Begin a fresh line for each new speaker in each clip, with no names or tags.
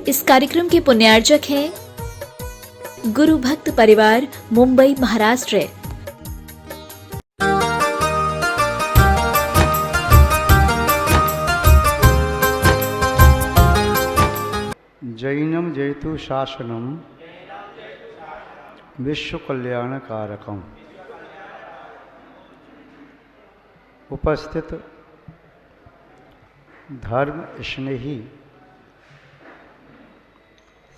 इस कार्यक्रम के पुण्यार्चक हैं गुरु भक्त परिवार, मुंबई, महाराष्ट्र।
जैनम जयतु शासनम विश्व कल्याणकारकम। उपस्थित धर्म स्नेही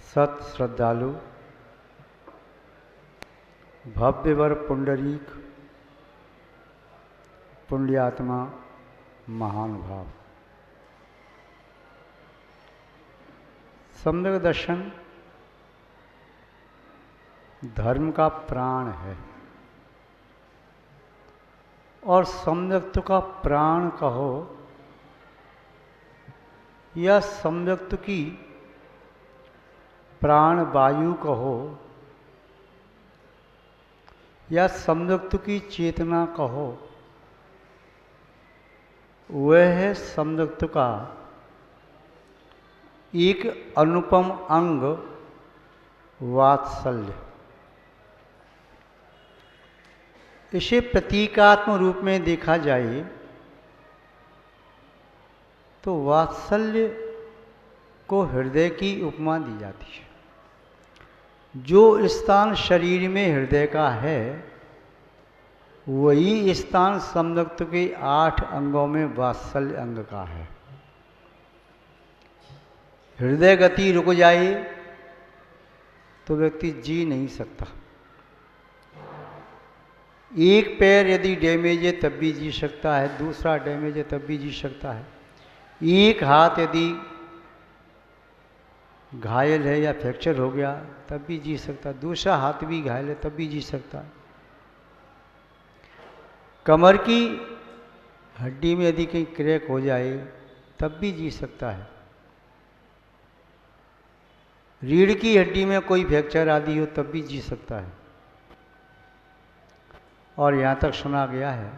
सत श्रद्धालु, भव्यवर पुंडरीक पुण्यात्मा महानुभाव, सम्यक दर्शन धर्म का प्राण है और सम्यक्त्व का प्राण कहो या सम्यक्त्व की प्राण वायु कहो या सम्यक्त्व की चेतना कहो, वह है सम्यक्त्व का एक अनुपम अंग वात्सल्य। इसे प्रतीकात्मक रूप में देखा जाए तो वात्सल्य को हृदय की उपमा दी जाती है। जो स्थान शरीर में हृदय का है वही स्थान सम्यक्त्व के 8 अंगों में वात्सल्य अंग का है। हृदय गति रुक जाए तो व्यक्ति जी नहीं सकता। एक पैर यदि डैमेज है तब भी जी सकता है, दूसरा डैमेज है तब भी जी सकता है। एक हाथ यदि घायल है या फ्रैक्चर हो गया तब भी जी सकता है, दूसरा हाथ भी घायल है तब भी जी सकता है। कमर की हड्डी में यदि कहीं क्रैक हो जाए तब भी जी सकता है। रीढ़ की हड्डी में कोई फ्रैक्चर आदि हो तब भी जी सकता है। और यहाँ तक सुना गया है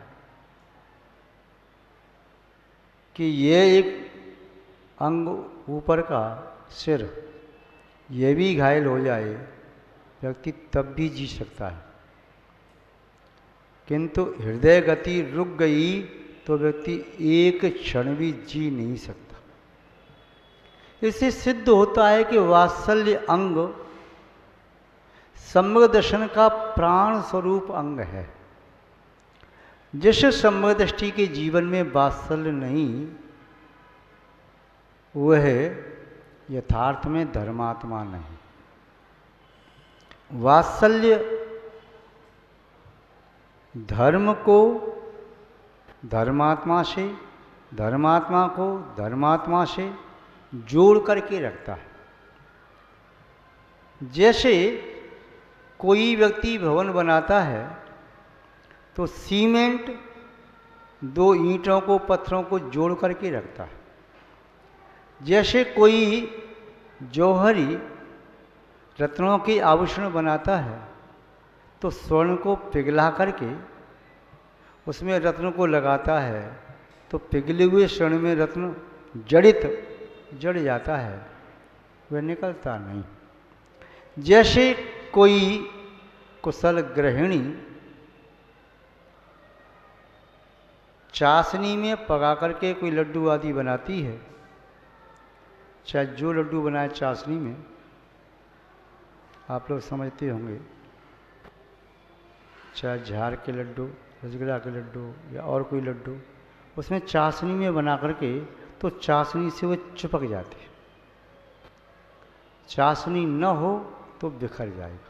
कि ये एक अंग ऊपर का सिर ये भी घायल हो जाए व्यक्ति तब भी जी सकता है, किंतु हृदय गति रुक गई तो व्यक्ति एक क्षण भी जी नहीं सकता। इससे सिद्ध होता है कि वात्सल्य अंग सम्यक दर्शन का प्राण स्वरूप अंग है। जिस सम्यक दृष्टि के जीवन में वात्सल्य नहीं वह यथार्थ में धर्मात्मा नहीं। वात्सल्य धर्म को धर्मात्मा से, धर्मात्मा को धर्मात्मा से जोड़ करके रखता है। जैसे कोई व्यक्ति भवन बनाता है तो सीमेंट 2 ईंटों को, पत्थरों को जोड़ करके रखता है। जैसे कोई जौहरी रत्नों के आभूषण बनाता है तो स्वर्ण को पिघला करके उसमें रत्न को लगाता है तो पिघले हुए स्वर्ण में रत्न जड़ जाता है, वह निकलता नहीं। जैसे कोई कुशल गृहिणी चाशनी में पका करके कोई लड्डू आदि बनाती है, चाहे जो लड्डू बनाए चाशनी में, आप लोग समझते होंगे, चाहे झार के लड्डू, रसगुल्ला के लड्डू या और कोई लड्डू, उसमें चाशनी में बना करके तो चाशनी से वो चिपक जाते हैं। चाशनी न हो तो बिखर जाएगा।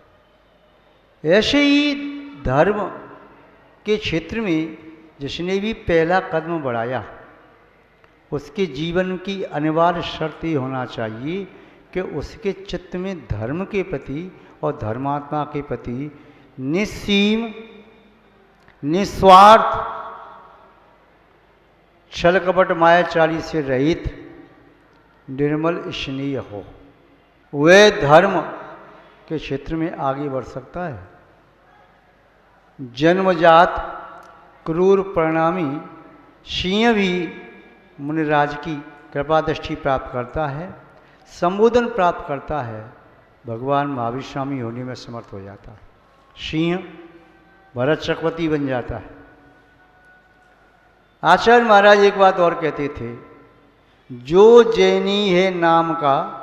ऐसे ही धर्म के क्षेत्र में जिसने भी पहला कदम बढ़ाया उसके जीवन की अनिवार्य शर्त ये होना चाहिए कि उसके चित्त में धर्म के प्रति और धर्मात्मा के प्रति निस्सीम, निस्वार्थ, छल कपट मायाचारी से रहित निर्मल स्नेह हो। वह धर्म के क्षेत्र में आगे बढ़ सकता है। जन्मजात क्रूर परिणामी सिंह भी मुनिराज की कृपा दृष्टि प्राप्त करता है। संबोधन प्राप्त करता है, भगवान महावीर स्वामी होने में समर्थ हो जाता है। सिंह भरत चक्रवर्ती बन जाता है। आचार्य महाराज एक बात और कहते थे, जो जैनी है नाम का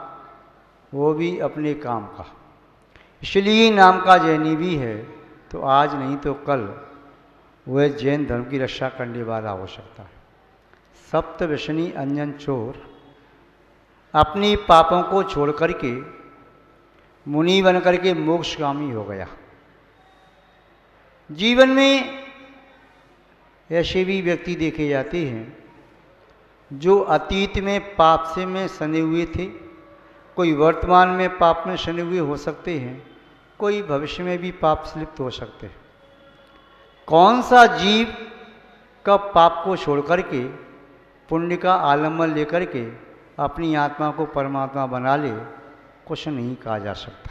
वो भी अपने काम का, इसलिए नाम का जैनी भी है तो आज नहीं तो कल वह जैन धर्म की रक्षा करने वाला हो सकता है। सप्त व्यसनी अंजन चोर अपनी पापों को छोड़ करके मुनि बन करके मोक्षगामी हो गया। जीवन में ऐसे भी व्यक्ति देखे जाते हैं जो अतीत में पाप से में सने हुए थे, कोई वर्तमान में पाप में सने हुए हो सकते हैं, कोई भविष्य में भी पाप से लिप्त हो सकते हैं। कौन सा जीव कब पाप को छोड़ करके पुण्य का आलम्बन लेकर के अपनी आत्मा को परमात्मा बना ले, कुछ नहीं कहा जा सकता।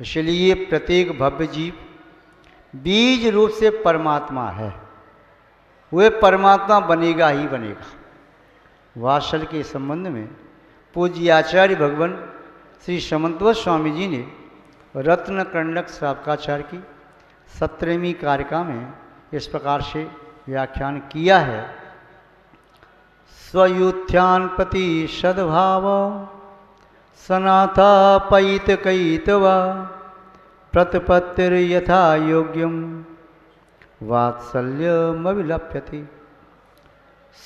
इसलिए प्रत्येक भव्य जीव बीज रूप से परमात्मा है, वह परमात्मा बनेगा ही बनेगा। वात्सल के संबंध में पूज्य आचार्य भगवान श्री समंतवत स्वामी जी ने रत्न कंडक शाब्काचार्य की 17वीं कारिका में इस प्रकार से व्याख्यान किया है। स्वयुत्थ्यान प्रति सद्भाव सनाथा पैत कैतवा प्रतिपत्तिर यथा योग्यम वात्सल्यमविलप्यते।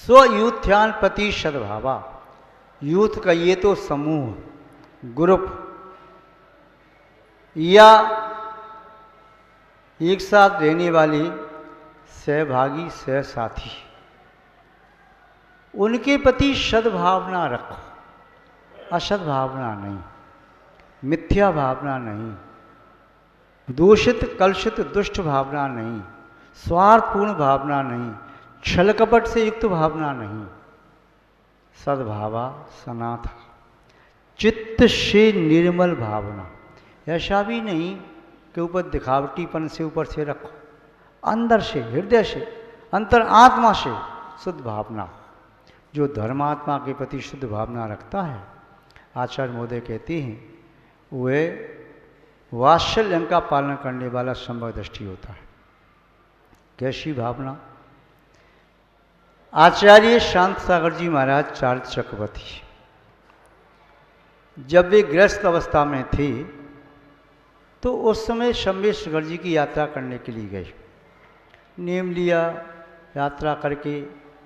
स्वयुत्थ्यान प्रति सद्भावा, यूथ का ये तो समूह, ग्रुप या एक साथ रहने वाले सहभागी सहसाथी, उनके प्रति सद्भावना रखो, असद्भावना नहीं, मिथ्या भावना नहीं, दूषित कलुषित दुष्ट भावना नहीं, स्वार्थपूर्ण भावना नहीं, छल कपट से युक्त भावना नहीं। सद्भावा सनाथा, चित्त से निर्मल भावना, ऐसा भी नहीं कि ऊपर दिखावटीपन से ऊपर से रखो, अंदर से हृदय से अंतर आत्मा से शुद्ध भावना। जो धर्मात्मा के प्रति शुद्ध भावना रखता है, आचार्य महोदय कहते हैं, वह वात्सल्य का पालन करने वाला संभव दृष्टि होता है। कैसी भावना? आचार्य शांत सागर जी महाराज चार्ज चक्रवर्ती जब वे गृहस्थ अवस्था में थे तो उस समय शंभेश्वर जी की यात्रा करने के लिए गए। नियम लिया, यात्रा करके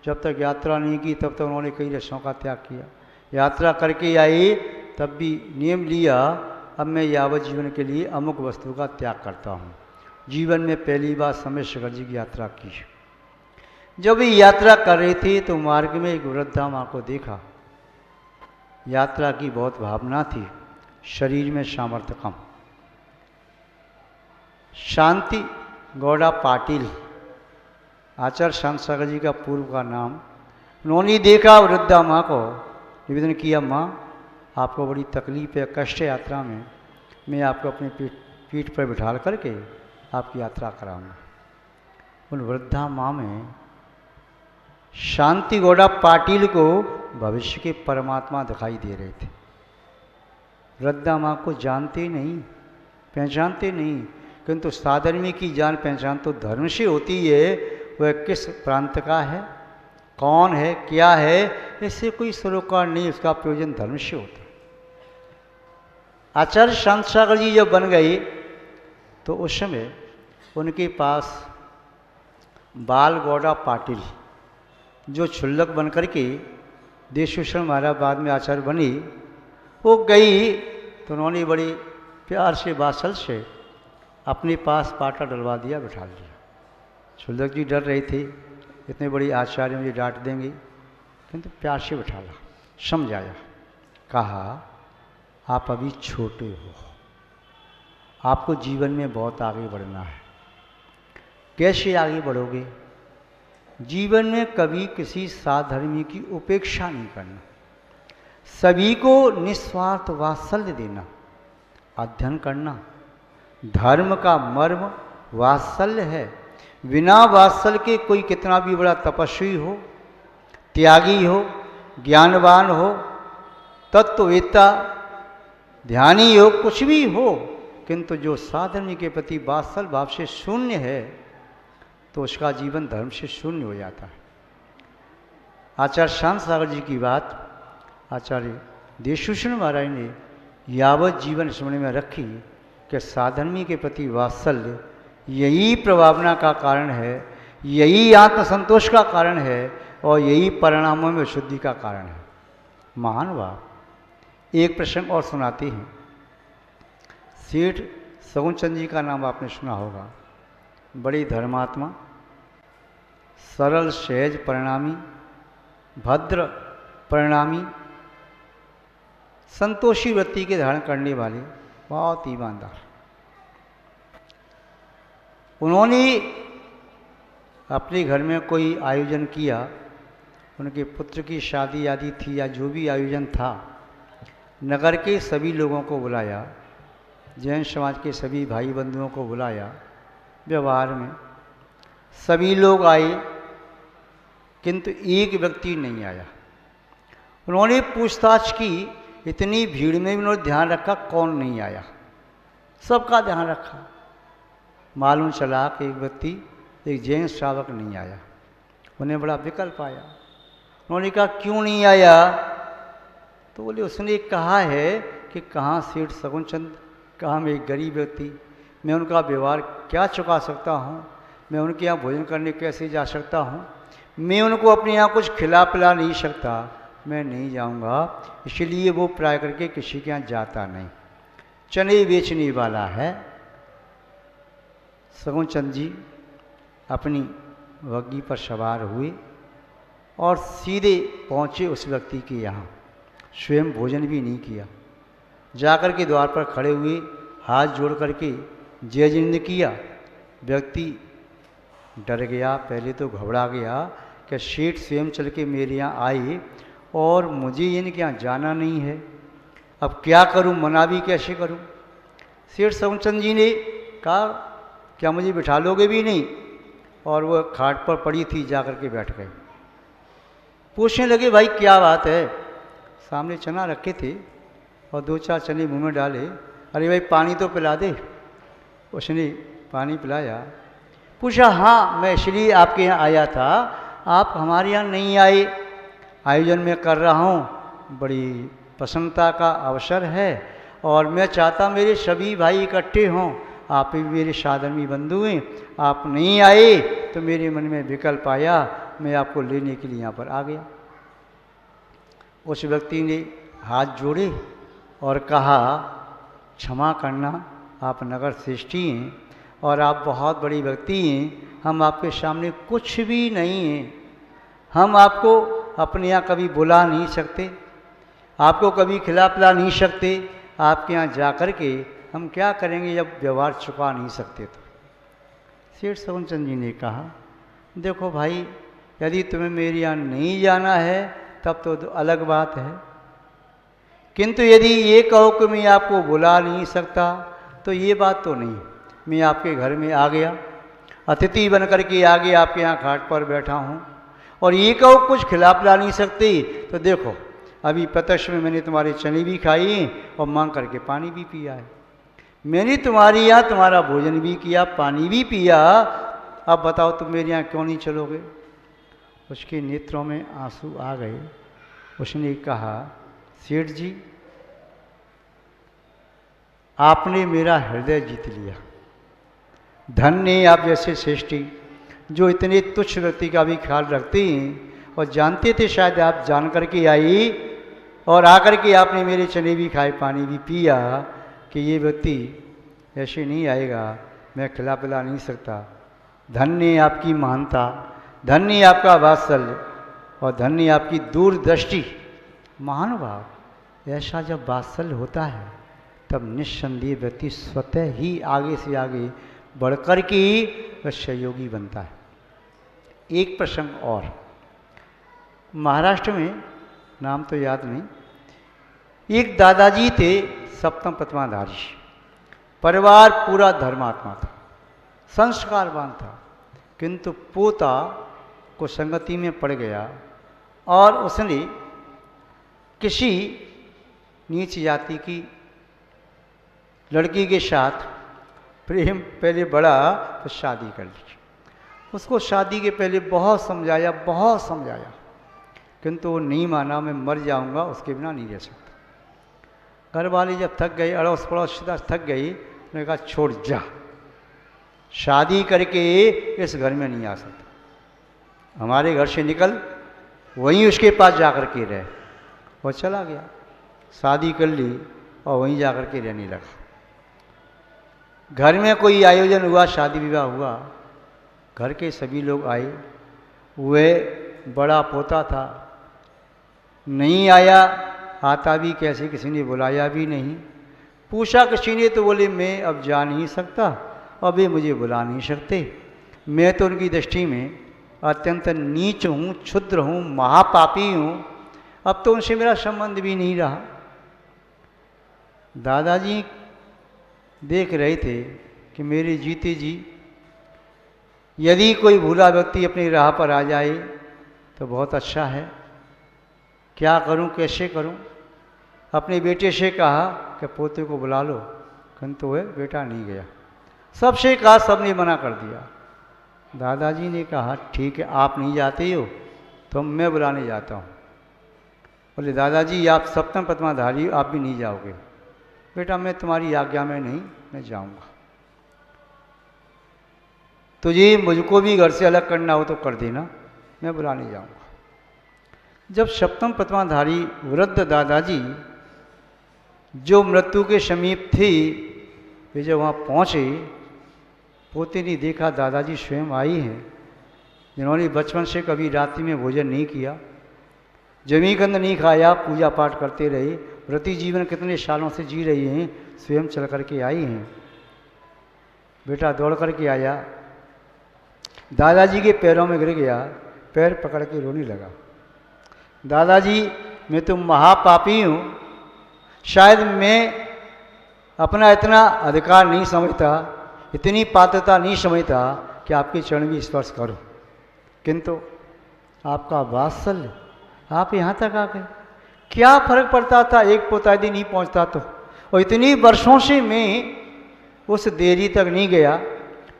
जब तक यात्रा नहीं की तब तक उन्होंने कई रसों का त्याग किया। यात्रा करके आए तब भी नियम लिया, अब मैं यावत जीवन के लिए अमुक वस्तु का त्याग करता हूँ। जीवन में पहली बार शंभेश्वर जी की यात्रा की। जब वे यात्रा कर रहे थे तो मार्ग में एक वृद्धा माँ को देखा। यात्रा की बहुत भावना थी, शरीर में सामर्थ्य कम। शांति गौड़ा पाटिल, आचार्य शांत सागर जी का पूर्व का नाम। उन्होंने देखा वृद्धा माँ को, निवेदन किया, माँ आपको बड़ी तकलीफ है, कष्ट है यात्रा में, मैं आपको अपनी पीठ पर बिठा करके आपकी यात्रा कराऊंगा। उन वृद्धा माँ में शांति गौड़ा पाटिल को भविष्य के परमात्मा दिखाई दे रहे थे। वृद्धा माँ को जानते नहीं, पहचानते नहीं, किंतु साधर्मी की जान पहचान तो धर्म से होती है। वह किस प्रांत का है, कौन है, क्या है, इससे कोई सरोकार नहीं, उसका प्रयोजन धर्म से होता है। आचार्य शांत सागर जी जब बन गए तो उस समय उनके पास बाल गौड़ा पाटिल, जो क्षुल्लक बन करके देशभूषण महाराज बाद में आचार्य बनी, वो गई तो उन्होंने बड़े प्यार से वात्सल से अपने पास पाटा डलवा दिया, बिठा लिया। क्षुल्लक जी डर रहे थे, इतने बड़ी आचार्य मुझे डांट देंगे, किंतु प्यार से बिठाला, समझाया, कहा आप अभी छोटे हो, आपको जीवन में बहुत आगे बढ़ना है। कैसे आगे बढ़ोगे? जीवन में कभी किसी साधर्मी की उपेक्षा नहीं करना, सभी को निस्वार्थ वात्सल्य देना, अध्ययन करना। धर्म का मर्म वात्सल्य है। बिना वात्सल्य के कोई कितना भी बड़ा तपस्वी हो, त्यागी हो, ज्ञानवान हो, तत्ववेत्ता, ध्यानी योग कुछ भी हो, किंतु जो साधन के प्रति वात्सल भाव से शून्य है तो उसका जीवन धर्म से शून्य हो जाता है। आचार्य शांत सागर जी की बात आचार्य देशभूषण महाराज ने यावत जीवन स्मरण में रखी कि साधर्मी के प्रति वात्सल्य यही प्रभावना का कारण है, यही आत्मसंतोष का कारण है और यही परिणामों में शुद्धि का कारण है। महान बात। एक प्रसंग और सुनाते हैं। सेठ सगुनचंद जी का नाम आपने सुना होगा। बड़ी धर्मात्मा, सरल सहज परिणामी, भद्र परिणामी, संतोषी वृत्ति के धारण करने वाले बहुत ईमानदार। उन्होंने अपने घर में कोई आयोजन किया, उनके पुत्र की शादी आदि थी या जो भी आयोजन था, नगर के सभी लोगों को बुलाया, जैन समाज के सभी भाई बंधुओं को बुलाया। व्यवहार में सभी लोग आए, किंतु एक व्यक्ति नहीं आया। उन्होंने पूछताछ की, इतनी भीड़ में भी उन्होंने ध्यान रखा कौन नहीं आया, सबका ध्यान रखा। मालूम चला कि एक व्यक्ति, एक जैन श्रावक नहीं आया। उन्हें बड़ा विकल्प आया। उन्होंने कहा क्यों नहीं आया? तो बोले उसने कहा है कि कहाँ सेठ सगुनचंद, कहाँ मैं एक गरीब व्यक्ति, मैं उनका व्यवहार क्या चुका सकता हूँ, मैं उनके यहाँ भोजन करने कैसे जा सकता हूँ, मैं उनको अपने यहाँ कुछ खिला पिला नहीं सकता, मैं नहीं जाऊँगा। इसलिए वो प्राय करके किसी के यहाँ जाता नहीं। चने बेचने वाला है। सगुनचंद जी अपनी बग्घी पर सवार हुए और सीधे पहुँचे उस व्यक्ति के यहाँ। स्वयं भोजन भी नहीं किया, जाकर के द्वार पर खड़े हुए, हाथ जोड़ करके जय जिंद किया। व्यक्ति डर गया, पहले तो घबरा गया कि सेठ स्वयं चल के मेरे यहाँ आए और मुझे इनके यहाँ जाना नहीं है, अब क्या करूं, मना भी कैसे करूं। सेठ सगुनचंद जी ने कहा क्या मुझे बिठा लोगे भी नहीं, और वो खाट पर पड़ी थी, जाकर के बैठ गए। पूछने लगे भाई क्या बात है? सामने चना रखे थे और दो चार चने मुंह में डाले। अरे भाई पानी तो पिला दे। उसने पानी पिलाया। पूछा हाँ मैं इसलिए आपके यहाँ आया था, आप हमारे यहाँ नहीं आए, आयोजन में कर रहा हूँ, बड़ी प्रसन्नता का अवसर है और मैं चाहता मेरे सभी भाई इकट्ठे हों, आप भी मेरे साधर्मी बंधु हैं, आप नहीं आए तो मेरे मन में विकल्प आया, मैं आपको लेने के लिए यहाँ पर आ गया। उस व्यक्ति ने हाथ जोड़े और कहा क्षमा करना, आप नगर श्रेष्ठी हैं और आप बहुत बड़ी व्यक्ति हैं, हम आपके सामने कुछ भी नहीं हैं, हम आपको अपने यहाँ कभी बुला नहीं सकते, आपको कभी खिला पिला नहीं सकते, आपके यहाँ जा कर के हम क्या करेंगे जब व्यवहार चुका नहीं सकते तो। सेठ सगुनचंद जी ने कहा देखो भाई, यदि तुम्हें मेरे यहाँ नहीं जाना है तब तो अलग बात है, किंतु यदि ये कहो कि मैं आपको बुला नहीं सकता तो ये बात तो नहीं। मैं आपके घर में आ गया, अतिथि बन कर के आ गया, आपके यहाँ खाट पर बैठा हूँ और ये कहो कुछ खिला पिला नहीं सकते, तो देखो अभी प्रत्यक्ष में मैंने तुम्हारे चने भी खाई और मांग करके पानी भी पिया है, मैंने तुम्हारे यहाँ तुम्हारा भोजन भी किया, पानी भी पिया, अब बताओ तुम मेरे यहाँ क्यों नहीं चलोगे? उसके नेत्रों में आंसू आ गए। उसने कहा सेठ जी आपने मेरा हृदय जीत लिया, धन्य आप जैसे श्रेष्ठी जो इतने तुच्छ व्यक्ति का भी ख्याल रखते हैं और जानते थे शायद आप जान करके आई और आकर के आपने मेरे चने भी खाए, पानी भी पिया कि ये व्यक्ति ऐसे नहीं आएगा, मैं खिला पिला नहीं सकता। धन्य आपकी महानता, धन्य आपका वात्सल्य और धन्य आपकी दूरदृष्टि। महान भाव, ऐसा जब वात्सल्य होता है तब निस्संदेह व्यक्ति स्वतः ही आगे से आगे बढ़कर के वह सहयोगी बनता है। एक प्रसंग और, महाराष्ट्र में, नाम तो याद नहीं, एक दादाजी थे सप्तम प्रतिमाधारी, परिवार पूरा धर्मात्मा था, संस्कारवान था, किंतु पोता को संगति में पड़ गया और उसने किसी नीच जाति की लड़की के साथ प्रेम पहले बढ़ा तो शादी कर ली। उसको शादी के पहले बहुत समझाया, किंतु वो नहीं माना। मैं मर जाऊंगा, उसके बिना नहीं रह सकता। घर वाले जब थक गए, अड़ोस पड़ोस थक गई, उन्होंने कहा छोड़ जा, शादी करके इस घर में नहीं आ सकता, हमारे घर से निकल, वहीं उसके पास जाकर के रहे। वो चला गया, शादी कर ली और वहीं जाकर के रहने लगा। घर में कोई आयोजन हुआ, शादी विवाह हुआ, घर के सभी लोग आए। वह बड़ा पोता था, नहीं आया, आता भी कैसे, किसी ने बुलाया भी नहीं। पूछा किसी ने तो बोले मैं अब जा नहीं सकता, अब ये मुझे बुला नहीं सकते, मैं तो उनकी दृष्टि में अत्यंत नीच हूँ, क्षुद्र हूँ, महापापी हूँ, अब तो उनसे मेरा संबंध भी नहीं रहा। दादाजी देख रहे थे कि मेरे जीते जी यदि कोई भूला व्यक्ति अपनी राह पर आ जाए तो बहुत अच्छा है, क्या करूं, कैसे करूं। अपने बेटे से कहा कि पोते को बुला लो, किंतु वह बेटा नहीं गया। सबसे कहा, सबने मना कर दिया। दादाजी ने कहा ठीक है, आप नहीं जाते हो तो मैं बुलाने जाता हूँ। बोले दादाजी आप सप्तम पद्माधारी हो, आप भी नहीं जाओगे। बेटा मैं तुम्हारी आज्ञा में नहीं, मैं जाऊँगा। तुझे मुझको भी घर से अलग करना हो तो कर देना, मैं बुलाने जाऊँगा। जब सप्तम पद्माधारी वृद्ध दादाजी जो मृत्यु के समीप थे, वे जब वहाँ पहुँचे, पोते ने देखा दादाजी स्वयं आई हैं, जिन्होंने बचपन से कभी रात्रि में भोजन नहीं किया, जमीकंद नहीं खाया, पूजा पाठ करते रहे, व्रती जीवन कितने सालों से जी रही हैं, स्वयं चल करके आई हैं। बेटा दौड़ करके आया, दादाजी के पैरों में गिर गया, पैर पकड़ के रोने लगा। दादाजी मैं तो महापापी हूँ, शायद मैं अपना इतना अधिकार नहीं समझता, इतनी पात्रता नहीं समझता कि आपके चरण भी स्पर्श करो, किंतु आपका वात्सल्य, आप यहाँ तक आ गए। क्या फर्क पड़ता था, एक पोता यदि नहीं पहुँचता तो। और इतनी वर्षों से मैं उस देरी तक नहीं गया,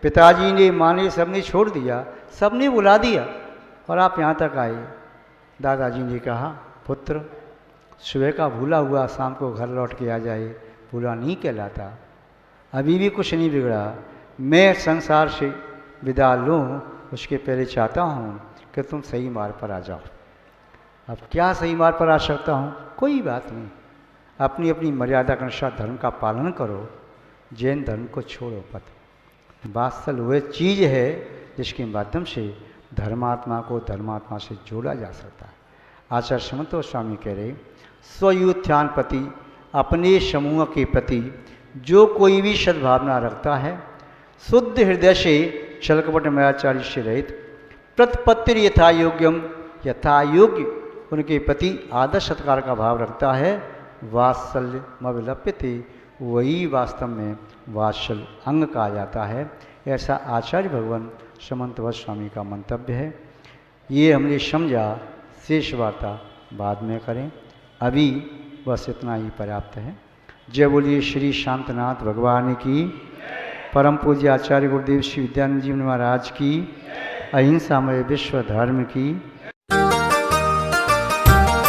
पिताजी ने, माँ ने, सबने छोड़ दिया, सबने बुला दिया और आप यहाँ तक आए। दादाजी ने कहा पुत्र, सुबह का भूला हुआ शाम को घर लौट के आ जाए, भूला नहीं कहलाता। अभी भी कुछ नहीं बिगड़ा, मैं संसार से विदा लूँ उसके पहले चाहता हूँ कि तुम सही मार्ग पर आ जाओ। अब क्या सही मार्ग पर आ सकता हूँ, कोई बात नहीं, अपनी अपनी मर्यादा के अनुसार धर्म का पालन करो, जैन धर्म को छोड़ो मत। वात्सल्य वह चीज़ है जिसके माध्यम से धर्मात्मा को धर्मात्मा से जोड़ा जा सकता है। आचार्य समन्तो स्वामी कह रहे, स्वयुत्थान प्रति, अपने समूह के प्रति जो कोई भी सद्भावना रखता है, शुद्ध हृदय से छलकपट मयाचार्य से रहित, प्रतिपत्तिर यथा योग्यम, यथा योग्य उनके प्रति आदर सत्कार का भाव रखता है, वात्सल्य मविलप्यते, वही वास्तव में वात्सल्य अंग कहा जाता है। ऐसा आचार्य भगवान समन्तवत स्वामी का मंतव्य है। ये हमने समझा, शेष वार्ता बाद में करें, अभी बस इतना ही पर्याप्त है। जय बोलिए श्री शांतनाथ भगवान की, परम पूज्य आचार्य गुरुदेव श्री विद्यानंद जी महाराज की, अहिंसामय विश्व धर्म की।